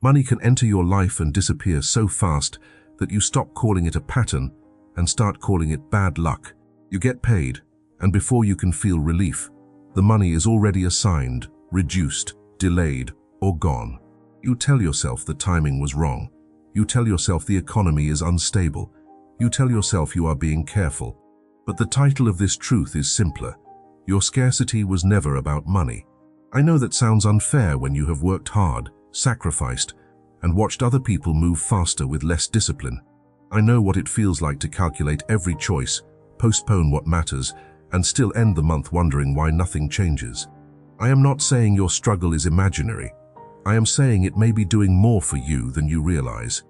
Money can enter your life and disappear so fast that you stop calling it a pattern and start calling it bad luck. You get paid, and before you can feel relief, the money is already assigned, reduced, delayed, or gone. You tell yourself the timing was wrong. You tell yourself the economy is unstable. You tell yourself you are being careful. But the title of this truth is simpler. Your scarcity was never about money. I know that sounds unfair when you have worked hard, sacrificed, and watched other people move faster with less discipline. I know what it feels like to calculate every choice, postpone what matters, and still end the month wondering why nothing changes. I am not saying your struggle is imaginary. I am saying it may be doing more for you than you realize.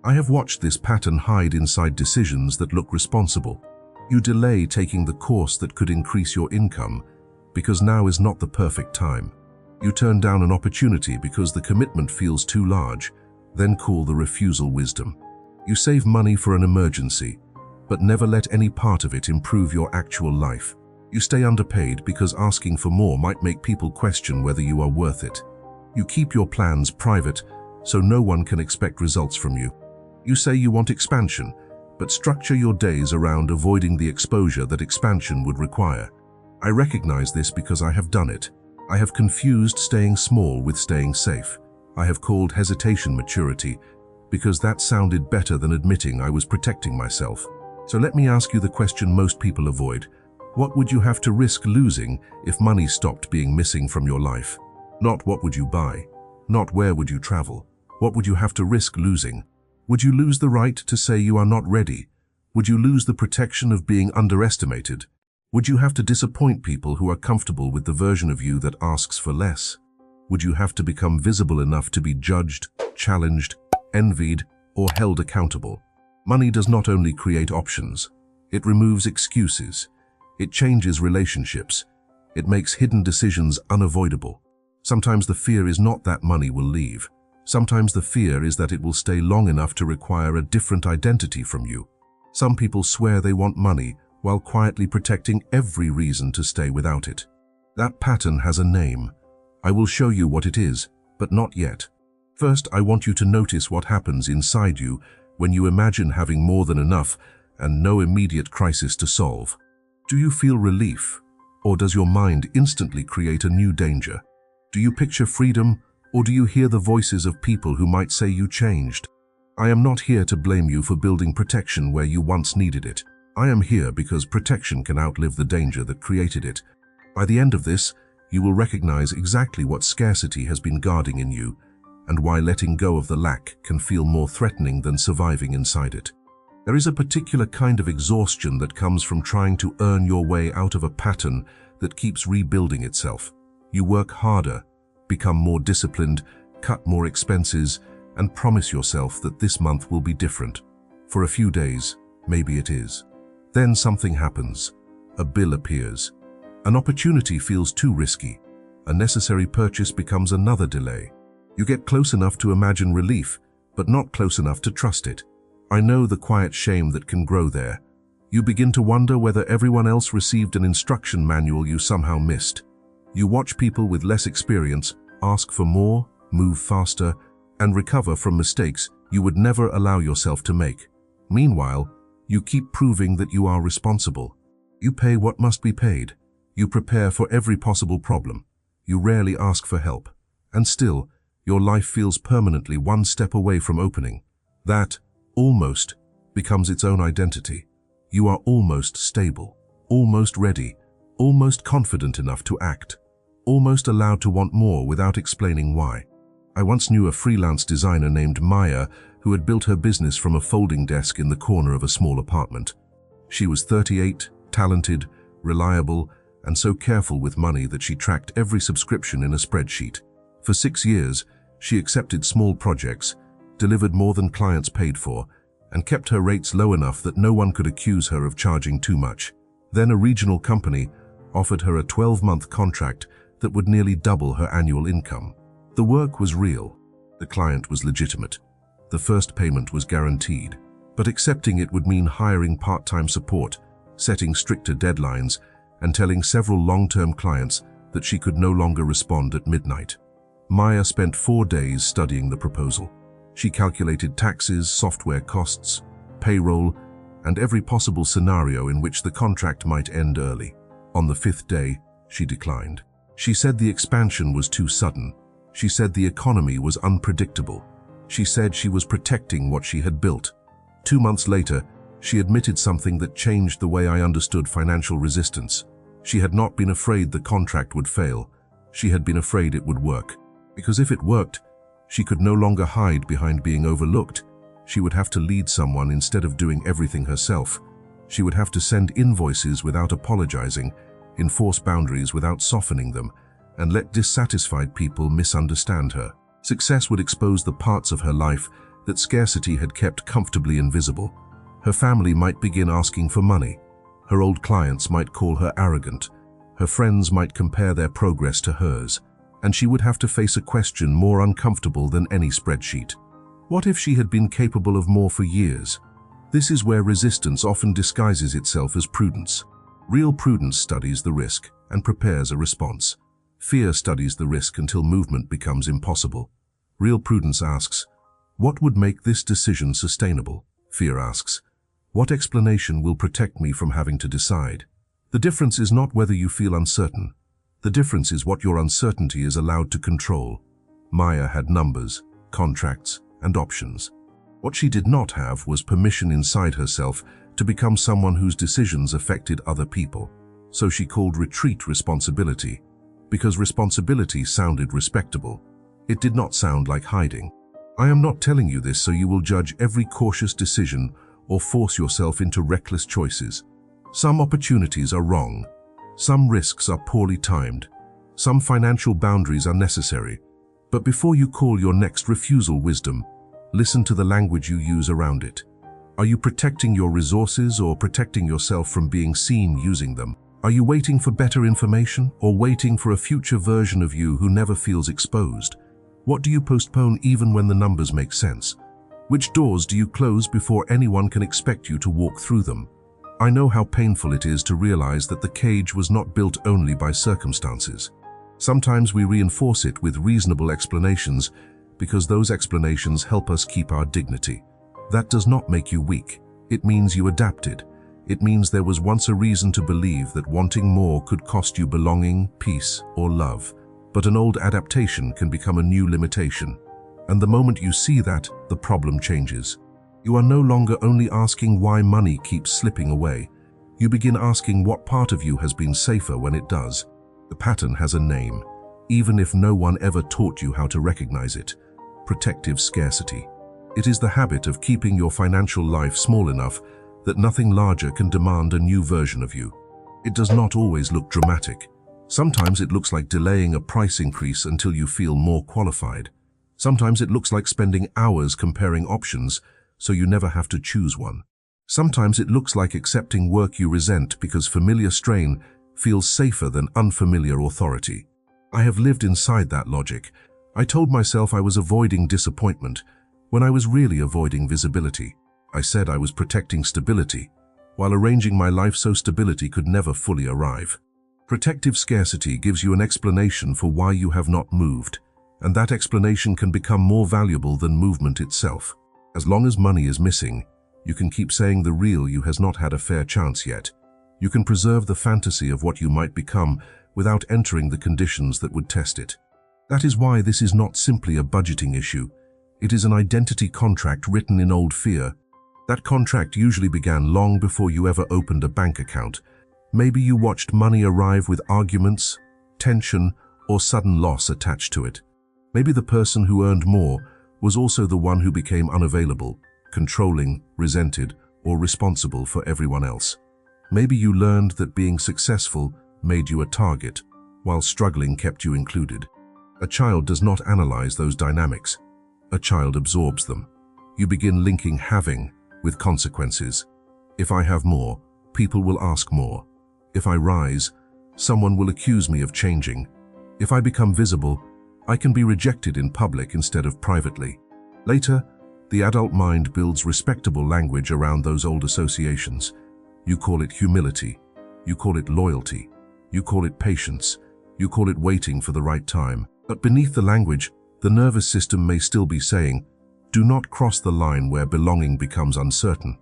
I have watched this pattern hide inside decisions that look responsible. You delay taking the course that could increase your income because now is not the perfect time. You turn down an opportunity because the commitment feels too large, then call the refusal wisdom. You save money for an emergency, but never let any part of it improve your actual life. You stay underpaid because asking for more might make people question whether you are worth it. You keep your plans private so no one can expect results from you. You say you want expansion, but structure your days around avoiding the exposure that expansion would require. I recognize this because I have done it. I have confused staying small with staying safe. I have called hesitation maturity because that sounded better than admitting I was protecting myself. So let me ask you the question most people avoid. What would you have to risk losing if money stopped being missing from your life? Not what would you buy, not where would you travel. What would you have to risk losing? Would you lose the right to say you are not ready? Would you lose the protection of being underestimated? Would you have to disappoint people who are comfortable with the version of you that asks for less? Would you have to become visible enough to be judged, challenged, envied, or held accountable? Money does not only create options, it removes excuses. It changes relationships. It makes hidden decisions unavoidable. Sometimes the fear is not that money will leave. Sometimes the fear is that it will stay long enough to require a different identity from you. Some people swear they want money while quietly protecting every reason to stay without it. That pattern has a name. I will show you what it is, but not yet. First, I want you to notice what happens inside you when you imagine having more than enough and no immediate crisis to solve. Do you feel relief, or does your mind instantly create a new danger? Do you picture freedom, or do you hear the voices of people who might say you changed? I am not here to blame you for building protection where you once needed it. I am here because protection can outlive the danger that created it. By the end of this, you will recognize exactly what scarcity has been guarding in you, and why letting go of the lack can feel more threatening than surviving inside it. There is a particular kind of exhaustion that comes from trying to earn your way out of a pattern that keeps rebuilding itself. You work harder, become more disciplined, cut more expenses, and promise yourself that this month will be different. For a few days, maybe it is. Then something happens. A bill appears. An opportunity feels too risky. A necessary purchase becomes another delay. You get close enough to imagine relief, but not close enough to trust it. I know the quiet shame that can grow there. You begin to wonder whether everyone else received an instruction manual you somehow missed. You watch people with less experience ask for more, move faster, and recover from mistakes you would never allow yourself to make. Meanwhile, you keep proving that you are responsible. You pay what must be paid. You prepare for every possible problem. You rarely ask for help. And still, your life feels permanently one step away from opening. That, almost, becomes its own identity. You are almost stable, almost ready, almost confident enough to act, almost allowed to want more without explaining why. I once knew a freelance designer named Maya who had built her business from a folding desk in the corner of a small apartment. She was 38, talented, reliable, and so careful with money that she tracked every subscription in a spreadsheet. For 6 years, she accepted small projects, delivered more than clients paid for, and kept her rates low enough that no one could accuse her of charging too much. Then a regional company offered her a 12-month contract that would nearly double her annual income. The work was real. The client was legitimate. The first payment was guaranteed. But accepting it would mean hiring part-time support, setting stricter deadlines, and telling several long-term clients that she could no longer respond at midnight. Maya spent 4 days studying the proposal. She calculated taxes, software costs, payroll, and every possible scenario in which the contract might end early. On the 5th day, she declined. She said the expansion was too sudden. She said the economy was unpredictable. She said she was protecting what she had built. 2 months later, she admitted something that changed the way I understood financial resistance. She had not been afraid the contract would fail. She had been afraid it would work. Because if it worked, she could no longer hide behind being overlooked. She would have to lead someone instead of doing everything herself. She would have to send invoices without apologizing, enforce boundaries without softening them, and let dissatisfied people misunderstand her. Success would expose the parts of her life that scarcity had kept comfortably invisible. Her family might begin asking for money. Her old clients might call her arrogant. Her friends might compare their progress to hers. And she would have to face a question more uncomfortable than any spreadsheet. What if she had been capable of more for years? This is where resistance often disguises itself as prudence. Real prudence studies the risk and prepares a response. Fear studies the risk until movement becomes impossible. Real prudence asks, what would make this decision sustainable? Fear asks, what explanation will protect me from having to decide? The difference is not whether you feel uncertain. The difference is what your uncertainty is allowed to control. Maya had numbers, contracts, and options. What she did not have was permission inside herself to become someone whose decisions affected other people. So she called retreat responsibility, because responsibility sounded respectable. It did not sound like hiding. I am not telling you this so you will judge every cautious decision or force yourself into reckless choices. Some opportunities are wrong. Some risks are poorly timed. Some financial boundaries are necessary. But before you call your next refusal wisdom, listen to the language you use around it. Are you protecting your resources or protecting yourself from being seen using them? Are you waiting for better information or waiting for a future version of you who never feels exposed? What do you postpone even when the numbers make sense? Which doors do you close before anyone can expect you to walk through them? I know how painful it is to realize that the cage was not built only by circumstances. Sometimes we reinforce it with reasonable explanations because those explanations help us keep our dignity. That does not make you weak. It means you adapted. It means there was once a reason to believe that wanting more could cost you belonging, peace, or love. But an old adaptation can become a new limitation. And the moment you see that, the problem changes. You are no longer only asking why money keeps slipping away. You begin asking what part of you has been safer when it does. The pattern has a name, even if no one ever taught you how to recognize it. Protective scarcity. It is the habit of keeping your financial life small enough that nothing larger can demand a new version of you. It does not always look dramatic. Sometimes it looks like delaying a price increase until you feel more qualified. Sometimes it looks like spending hours comparing options so you never have to choose one. Sometimes it looks like accepting work you resent because familiar strain feels safer than unfamiliar authority. I have lived inside that logic. I told myself I was avoiding disappointment when I was really avoiding visibility. I said I was protecting stability, while arranging my life so stability could never fully arrive. Protective scarcity gives you an explanation for why you have not moved, and that explanation can become more valuable than movement itself. As long as money is missing, you can keep saying the real you has not had a fair chance yet. You can preserve the fantasy of what you might become without entering the conditions that would test it. That is why this is not simply a budgeting issue. It is an identity contract written in old fear. That contract usually began long before you ever opened a bank account. Maybe you watched money arrive with arguments, tension, or sudden loss attached to it. Maybe the person who earned more was also the one who became unavailable, controlling, resented, or responsible for everyone else. Maybe you learned that being successful made you a target, while struggling kept you included. A child does not analyze those dynamics. A child absorbs them. You begin linking having with consequences. If I have more, people will ask more. If I rise, someone will accuse me of changing. If I become visible, I can be rejected in public instead of privately. Later, the adult mind builds respectable language around those old associations. You call it humility. You call it loyalty. You call it patience. You call it waiting for the right time. But beneath the language, the nervous system may still be saying, "Do not cross the line where belonging becomes uncertain."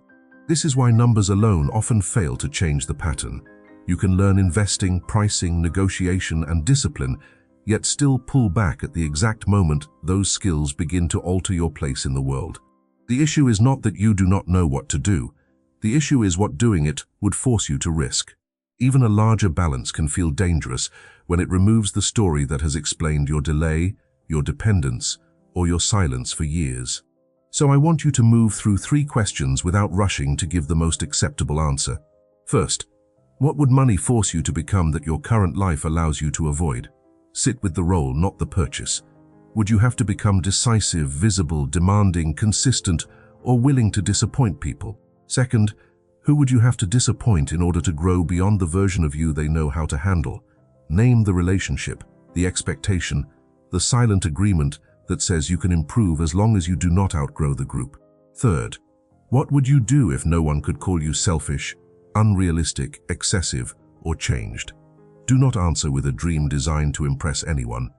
This is why numbers alone often fail to change the pattern. You can learn investing, pricing, negotiation, and discipline, yet still pull back at the exact moment those skills begin to alter your place in the world. The issue is not that you do not know what to do. The issue is what doing it would force you to risk. Even a larger balance can feel dangerous when it removes the story that has explained your delay, your dependence, or your silence for years. So I want you to move through 3 questions without rushing to give the most acceptable answer. First, what would money force you to become that your current life allows you to avoid? Sit with the role, not the purchase. Would you have to become decisive, visible, demanding, consistent, or willing to disappoint people? Second, who would you have to disappoint in order to grow beyond the version of you they know how to handle? Name the relationship, the expectation, the silent agreement that says you can improve as long as you do not outgrow the group. Third, what would you do if no one could call you selfish, unrealistic, excessive, or changed? Do not answer with a dream designed to impress anyone.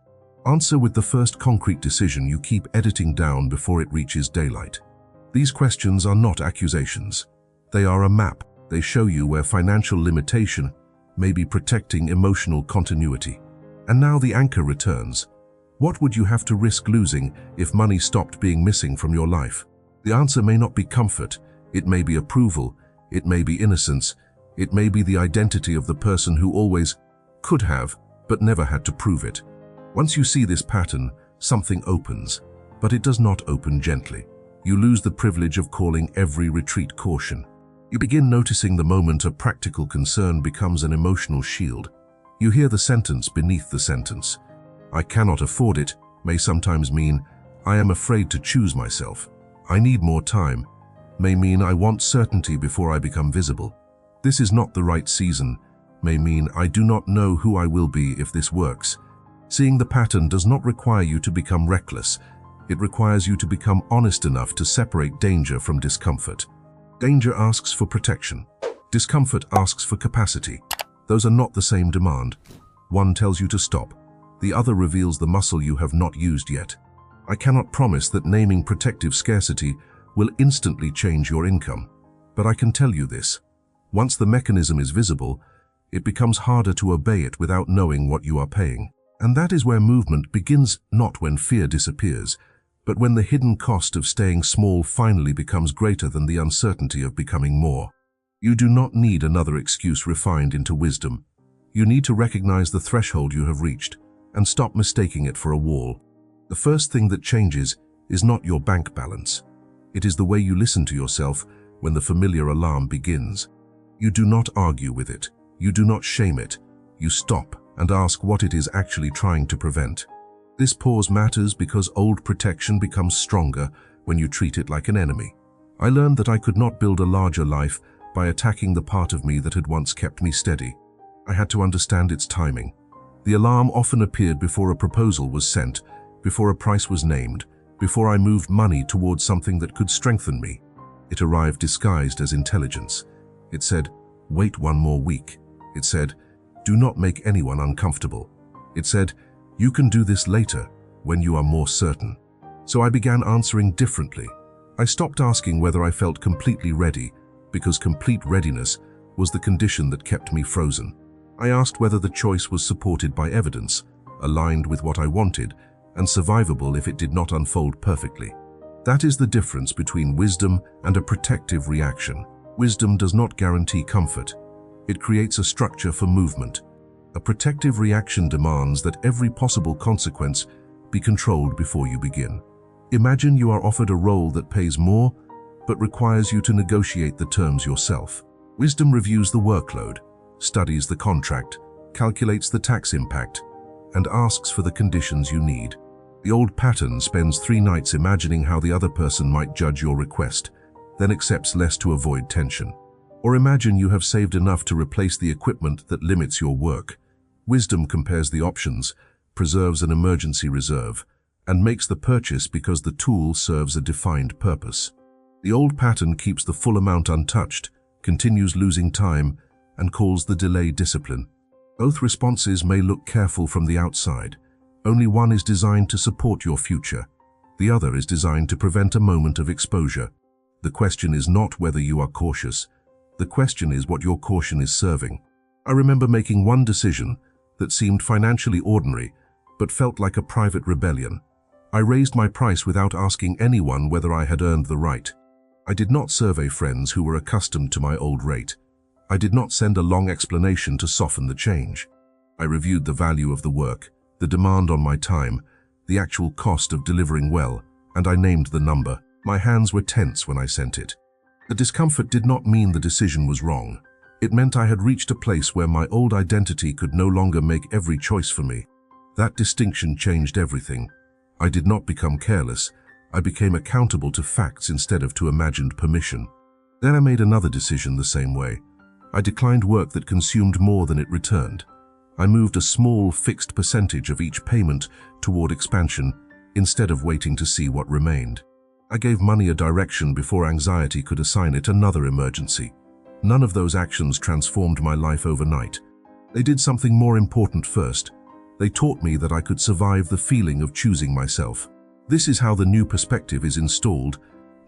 Answer with the first concrete decision you keep editing down before it reaches daylight. These questions are not accusations. They are a map. They show you where financial limitation may be protecting emotional continuity. And now the anchor returns. What would you have to risk losing if money stopped being missing from your life? The answer may not be comfort. It may be approval. It may be innocence. It may be the identity of the person who always could have, but never had to prove it. Once you see this pattern, something opens, but it does not open gently. You lose the privilege of calling every retreat caution. You begin noticing the moment a practical concern becomes an emotional shield. You hear the sentence beneath the sentence. "I cannot afford it" may sometimes mean, "I am afraid to choose myself." "I need more time" may mean, "I want certainty before I become visible." "This is not the right season" may mean, "I do not know who I will be if this works." Seeing the pattern does not require you to become reckless. It requires you to become honest enough to separate danger from discomfort. Danger asks for protection. Discomfort asks for capacity. Those are not the same demand. One tells you to stop. The other reveals the muscle you have not used yet. I cannot promise that naming protective scarcity will instantly change your income. But I can tell you this. Once the mechanism is visible, it becomes harder to obey it without knowing what you are paying. And that is where movement begins, not when fear disappears, but when the hidden cost of staying small finally becomes greater than the uncertainty of becoming more. You do not need another excuse refined into wisdom. You need to recognize the threshold you have reached and stop mistaking it for a wall. The first thing that changes is not your bank balance. It is the way you listen to yourself when the familiar alarm begins. You do not argue with it. You do not shame it. You stop and ask what it is actually trying to prevent. This pause matters because old protection becomes stronger when you treat it like an enemy. I learned that I could not build a larger life by attacking the part of me that had once kept me steady. I had to understand its timing. The alarm often appeared before a proposal was sent, before a price was named, before I moved money towards something that could strengthen me. It arrived disguised as intelligence. It said, "Wait one more week." It said, "Do not make anyone uncomfortable." It said, "You can do this later, when you are more certain." So I began answering differently. I stopped asking whether I felt completely ready, because complete readiness was the condition that kept me frozen. I asked whether the choice was supported by evidence, aligned with what I wanted, and survivable if it did not unfold perfectly. That is the difference between wisdom and a protective reaction. Wisdom does not guarantee comfort. It creates a structure for movement. A protective reaction demands that every possible consequence be controlled before you begin. Imagine you are offered a role that pays more, but requires you to negotiate the terms yourself. Wisdom reviews the workload, studies the contract, calculates the tax impact, and asks for the conditions you need. The old pattern spends 3 nights imagining how the other person might judge your request, then accepts less to avoid tension. Or imagine you have saved enough to replace the equipment that limits your work. Wisdom compares the options, preserves an emergency reserve, and makes the purchase because the tool serves a defined purpose. The old pattern keeps the full amount untouched, continues losing time, and calls the delay discipline. Both responses may look careful from the outside, Only one is designed to support your future. The other is designed to prevent a moment of exposure. The question is not whether you are cautious. The question is what your caution is serving. I remember making one decision that seemed financially ordinary, but felt like a private rebellion. I raised my price without asking anyone whether I had earned the right. I did not survey friends who were accustomed to my old rate. I did not send a long explanation to soften the change. I reviewed the value of the work, the demand on my time, the actual cost of delivering well, and I named the number. My hands were tense when I sent it. The discomfort did not mean the decision was wrong. It meant I had reached a place where my old identity could no longer make every choice for me. That distinction changed everything. I did not become careless. I became accountable to facts instead of to imagined permission. Then I made another decision the same way. I declined work that consumed more than it returned. I moved a small, fixed percentage of each payment toward expansion instead of waiting to see what remained. I gave money a direction before anxiety could assign it another emergency. None of those actions transformed my life overnight. They did something more important first. They taught me that I could survive the feeling of choosing myself. This is how the new perspective is installed,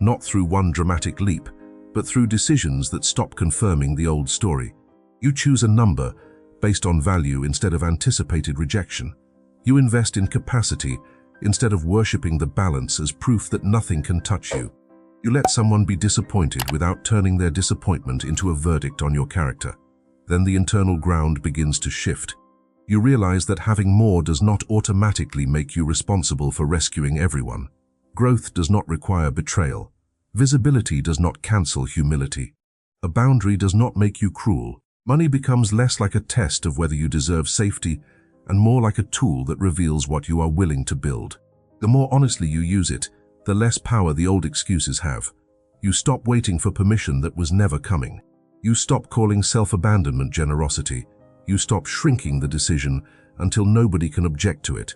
not through one dramatic leap, but through decisions that stop confirming the old story. You choose a number based on value instead of anticipated rejection. You invest in capacity instead of worshipping the balance as proof that nothing can touch you. You let someone be disappointed without turning their disappointment into a verdict on your character. Then the internal ground begins to shift. You realize that having more does not automatically make you responsible for rescuing everyone. Growth does not require betrayal. Visibility does not cancel humility. A boundary does not make you cruel. Money becomes less like a test of whether you deserve safety and more like a tool that reveals what you are willing to build. The more honestly you use it, the less power the old excuses have. You stop waiting for permission that was never coming. You stop calling self-abandonment generosity. You stop shrinking the decision until nobody can object to it.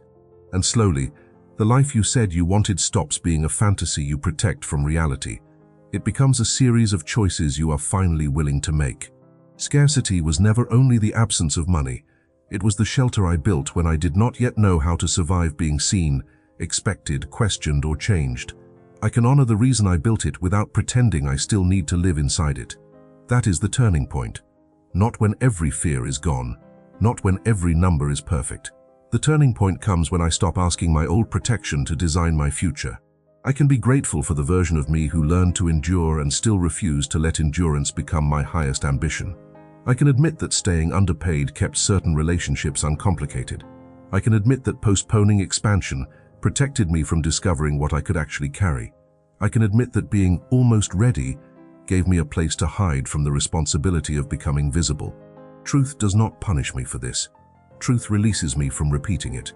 And slowly, the life you said you wanted stops being a fantasy you protect from reality. It becomes a series of choices you are finally willing to make. Scarcity was never only the absence of money. It was the shelter I built when I did not yet know how to survive being seen, expected, questioned, or changed. I can honor the reason I built it without pretending I still need to live inside it. That is the turning point. Not when every fear is gone. Not when every number is perfect. The turning point comes when I stop asking my old protection to design my future. I can be grateful for the version of me who learned to endure and still refused to let endurance become my highest ambition. I can admit that staying underpaid kept certain relationships uncomplicated. I can admit that postponing expansion protected me from discovering what I could actually carry. I can admit that being almost ready gave me a place to hide from the responsibility of becoming visible. Truth does not punish me for this. Truth releases me from repeating it.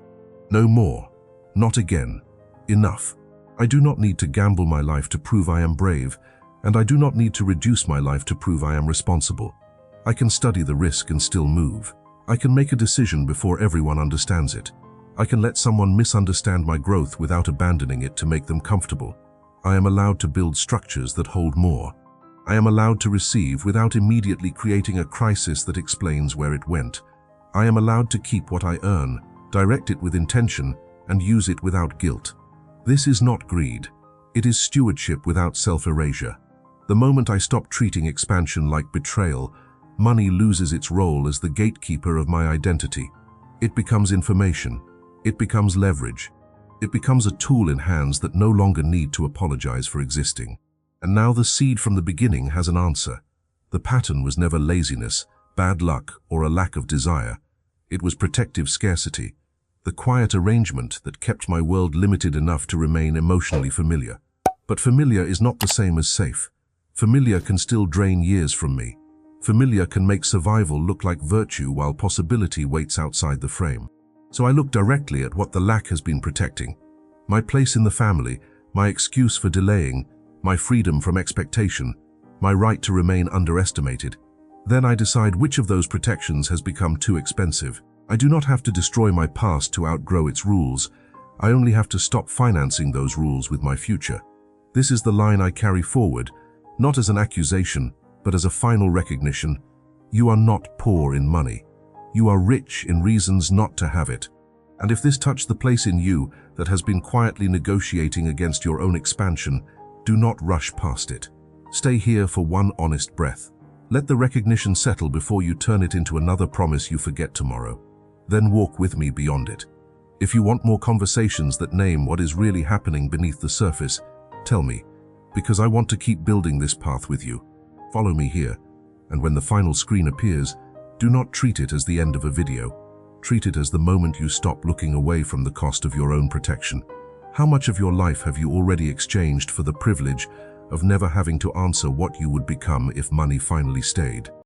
No more. Not again. Enough. I do not need to gamble my life to prove I am brave, and I do not need to reduce my life to prove I am responsible. I can study the risk and still move. I can make a decision before everyone understands it. I can let someone misunderstand my growth without abandoning it to make them comfortable. I am allowed to build structures that hold more. I am allowed to receive without immediately creating a crisis that explains where it went. I am allowed to keep what I earn, direct it with intention, and use it without guilt. This is not greed. It is stewardship without self-erasure. The moment I stop treating expansion like betrayal, money loses its role as the gatekeeper of my identity. It becomes information. It becomes leverage. It becomes a tool in hands that no longer need to apologize for existing. And now the seed from the beginning has an answer. The pattern was never laziness, bad luck, or a lack of desire. It was protective scarcity, the quiet arrangement that kept my world limited enough to remain emotionally familiar. But familiar is not the same as safe. Familiar can still drain years from me. Familiar can make survival look like virtue while possibility waits outside the frame. So I look directly at what the lack has been protecting. My place in the family, my excuse for delaying, my freedom from expectation, my right to remain underestimated. Then I decide which of those protections has become too expensive. I do not have to destroy my past to outgrow its rules. I only have to stop financing those rules with my future. This is the line I carry forward, not as an accusation, but as a final recognition. You are not poor in money. You are rich in reasons not to have it. And if this touched the place in you that has been quietly negotiating against your own expansion, do not rush past it. Stay here for one honest breath. Let the recognition settle before you turn it into another promise you forget tomorrow. Then walk with me beyond it. If you want more conversations that name what is really happening beneath the surface, tell me, because I want to keep building this path with you. Follow me here, and when the final screen appears, do not treat it as the end of a video. Treat it as the moment you stop looking away from the cost of your own protection. How much of your life have you already exchanged for the privilege of never having to answer what you would become if money finally stayed?